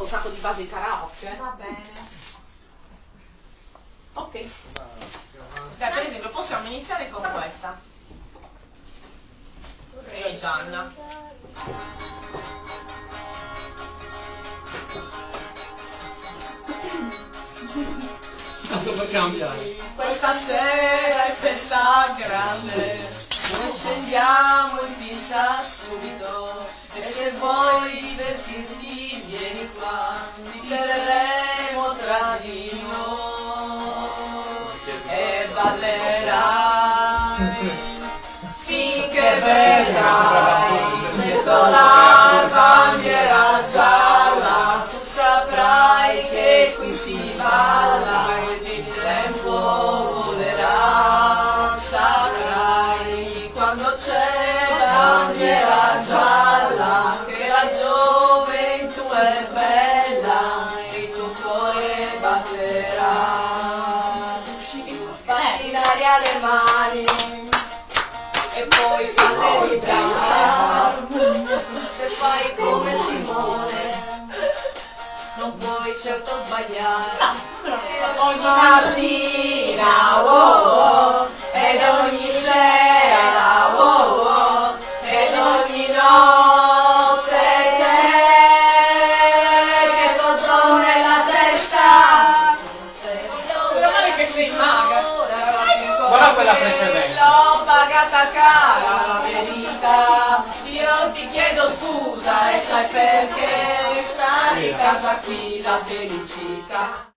un sacco di basi di karaoke. Va bene. Ok. Dai, per esempio, possiamo iniziare con questa. Io e Gianna. Tanto per cambiare. Questa sera è festa grande, noi scendiamo in pista subito, e se vuoi divertirti vieni qua, ti terremo tra di noi e ballerai finché vedrai sventolar bandiera gialla, tu saprai che qui si balla, il tempo volerà, saprai quando c'è bandiera gialla che la gioventù è bella e il tuo cuore batterà. Batti in aria le mani e poi ballerai, se fai come Simone non puoi certo sbagliare. Ogni mattina, wow, wow, ed ogni sera, wow, wow, ed ogni notte te, che cosa ho nella testa? Meno che sei maga. Guarda quella precedente. L'ho pagata cara la verità, io ti chiedo scusa e sai perché, stare in casa qui la felicità.